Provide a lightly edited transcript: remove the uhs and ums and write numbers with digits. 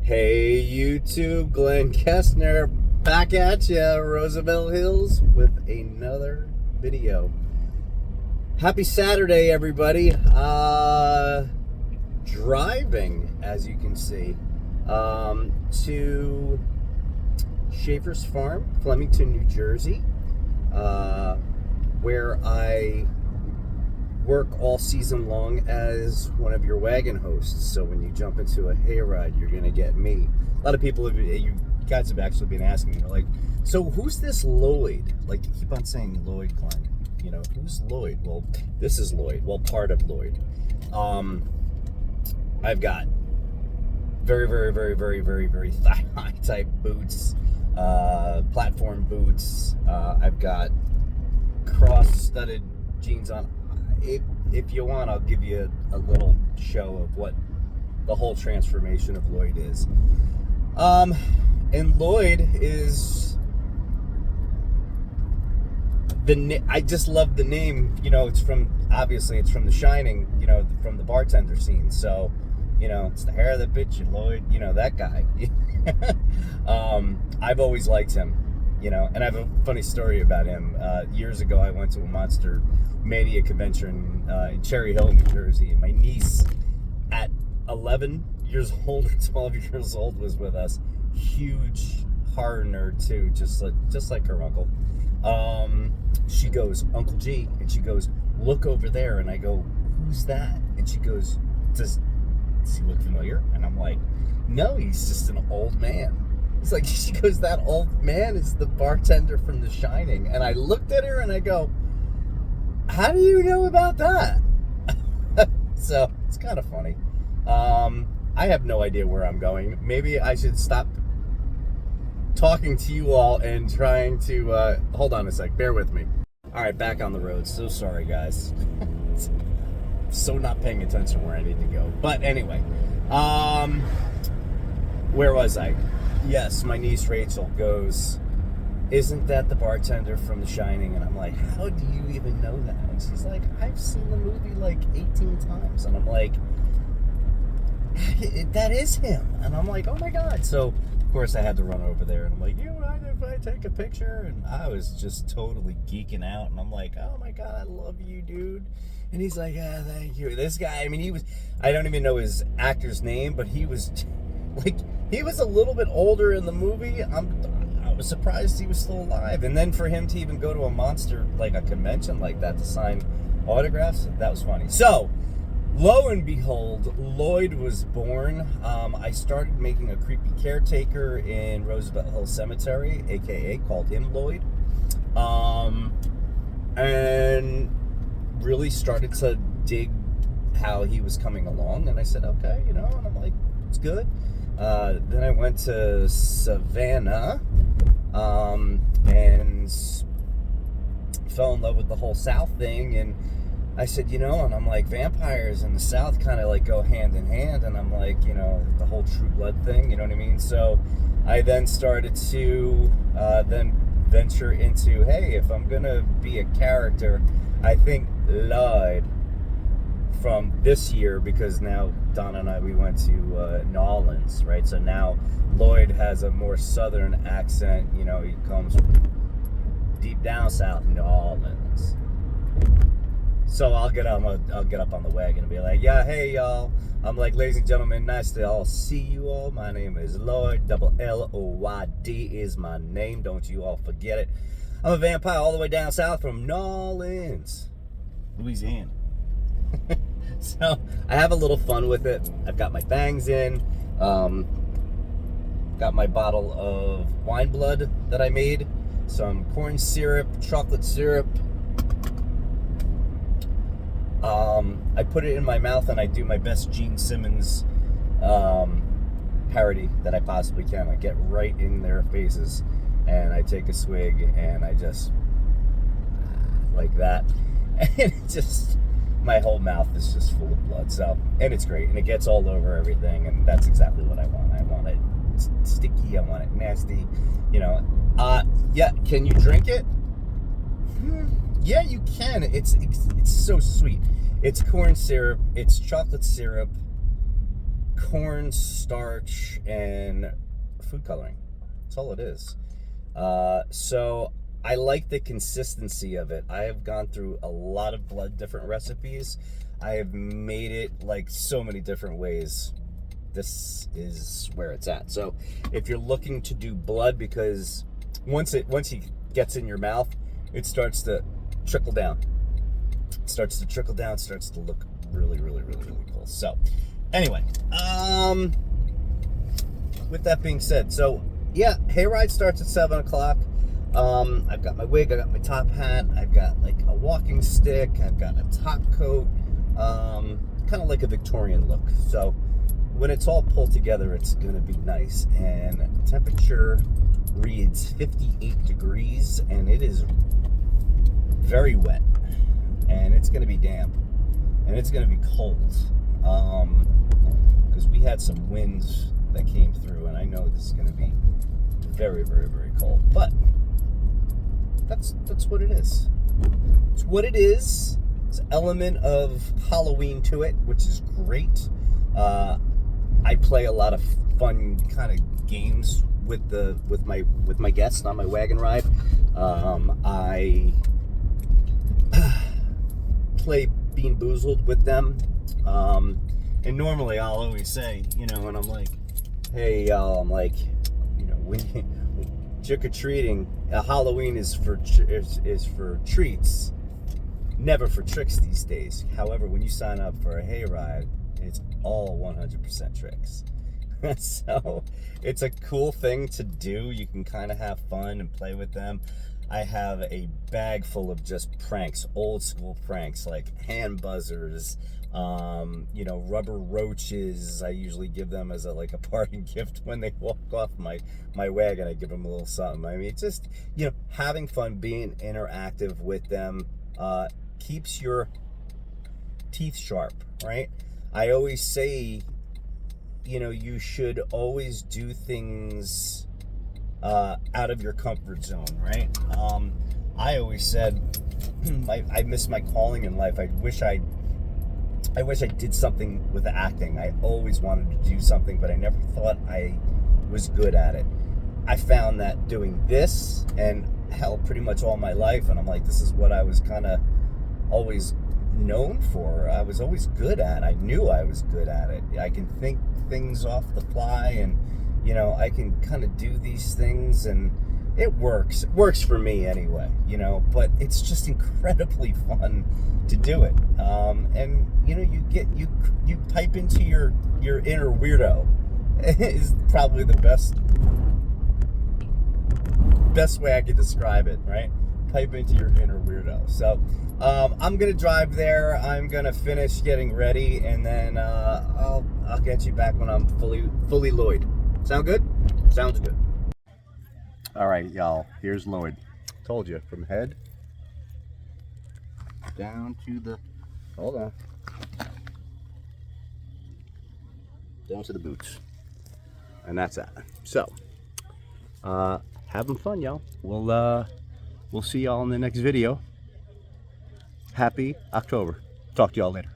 Hey YouTube, Glenn Kestner back at ya, Roosevelt Hills, with another video. Happy Saturday, everybody. Driving, as you can see, to Schaefer's Farm, Flemington, New Jersey, where I work all season long as one of your wagon hosts. So when you jump into a hayride, you're gonna get me. A lot of people, you guys have actually been asking me, like, so who's this Lloyd? Like, you keep on saying Lloyd, Glenn. You know, who's Lloyd? Well, this is Lloyd. Well, part of Lloyd. I've got very thigh-high type boots, platform boots. I've got cross-studded jeans on. If you want, I'll give you a little show of what the whole transformation of Lloyd is. And Lloyd is I just love the name. You know, it's from The Shining. You know, from the bartender scene. So, you know, it's the hair of the bitch and Lloyd. You know, that guy. I've always liked him. You know, and I have a funny story about him. Years ago, I went to a Monster Mania convention in Cherry Hill, New Jersey, and my niece, at 11 years old or 12 years old, was with us. Huge horror nerd too, just like her uncle. She goes, "Uncle G," and she goes, "Look over there." And I go, "Who's that?" And she goes, Does he look familiar?" And I'm like, "No, he's just an old man." It's like, she goes, "That old man is the bartender from The Shining." And I looked at her and I go, "How do you know about that?" So it's kind of funny. I have no idea where I'm going. Maybe I should stop talking to you all and trying to hold on a sec, bear with me. All right, back on the road. So sorry, guys. So not paying attention where I need to go. But anyway, where was I? Yes, my niece Rachel goes, "Isn't that the bartender from The Shining?" And I'm like, "How do you even know that?" And she's like, "I've seen the movie like 18 times. And I'm like, "That is him." And I'm like, "Oh my God." So, of course, I had to run over there. And I'm like, "You mind if I take a picture?" And I was just totally geeking out. And I'm like, "Oh my God, I love you, dude." And he's like, "Ah, thank you." This guy, I mean, I don't even know his actor's name, but he was like, he was a little bit older in the movie. I was surprised he was still alive. And then for him to even go to a monster, like a convention like that, to sign autographs, that was funny. So, lo and behold, Lloyd was born. I started making a creepy caretaker in Roosevelt Hill Cemetery, aka called him Lloyd. And really started to dig how he was coming along. And I said, okay, you know, and I'm like, it's good. Then I went to Savannah and fell in love with the whole South thing. And I said, you know, and I'm like, vampires in the South kind of like go hand in hand. And I'm like, you know, the whole True Blood thing, you know what I mean? So I then started to then venture into, hey, if I'm going to be a character, I think Lloyd from this year, because now Donna and we went to New Orleans, right? So now Lloyd has a more southern accent. You know, he comes deep down south, New Orleans. So I'll get up on the wagon and be like, "Yeah, hey y'all." I'm like, "Ladies and gentlemen, nice to all see you all. My name is Lloyd. LLOYD is my name. Don't you all forget it. I'm a vampire all the way down south from New Orleans, Louisiana." So I have a little fun with it. I've got my bangs in. Got my bottle of wine blood that I made. Some corn syrup, chocolate syrup. I put it in my mouth and I do my best Gene Simmons parody that I possibly can. I get right in their faces and I take a swig and I just like that. And it just, my whole mouth is just full of blood. So, and it's great, and it gets all over everything, and that's exactly what I want. I want it sticky, I want it nasty, you know. Yeah, can you drink it? Yeah, you can. It's so sweet. It's corn syrup, it's chocolate syrup, corn starch and food coloring. That's all it is. So I like the consistency of it. I have gone through a lot of different recipes. I have made it like so many different ways. This is where it's at. So if you're looking to do blood, because once he gets in your mouth, it starts to trickle down. It starts to trickle down, starts to look really, really, really, really cool. So anyway, with that being said, so yeah, hayride starts at 7 o'clock. I've got my wig, I got my top hat, I've got like a walking stick, I've got a top coat, kind of like a Victorian look. So when it's all pulled together, it's gonna be nice. And temperature reads 58 degrees, and it is very wet, and it's gonna be damp, and it's gonna be cold, because we had some winds that came through, and I know this is gonna be very, very, very cold, but that's what it is. It's what it is. It's an element of Halloween to it, which is great. I play a lot of fun kind of games with my guests on my wagon ride. I play Bean Boozled with them, and normally I'll always say, you know, and I'm like, hey y'all, I'm like, you know, when trick-or-treating, Halloween is for treats, never for tricks these days. However, when you sign up for a hayride, it's all 100% tricks. So it's a cool thing to do. You can kind of have fun and play with them. I have a bag full of just pranks, old school pranks, like hand buzzers, you know, rubber roaches. I usually give them as a parting gift when they walk off my wagon. I give them a little something. I mean, just, you know, having fun, being interactive with them, keeps your teeth sharp, right? I always say, you know, you should always do things out of your comfort zone, right? I always said, I miss my calling in life. I wish I did something with acting. I always wanted to do something, but I never thought I was good at it. I found that doing this, and hell, pretty much all my life, and I'm like, this is what I was kind of always known for. I was always good at. I knew I was good at it. I can think things off the fly, and you know, I can kind of do these things, and it works. It works for me anyway, you know, but it's just incredibly fun to do it. And you know, you pipe into your inner weirdo is probably the best way I could describe it, right? Pipe into your inner weirdo. So I'm gonna drive there. I'm gonna finish getting ready, and then I'll get you back when I'm fully Lloyd. Sound good? Sounds good. All right, y'all. Here's Lloyd. Told you, from head down to the, hold on, down to the boots, and that's that. So, having fun, y'all. We'll see y'all in the next video. Happy October. Talk to y'all later.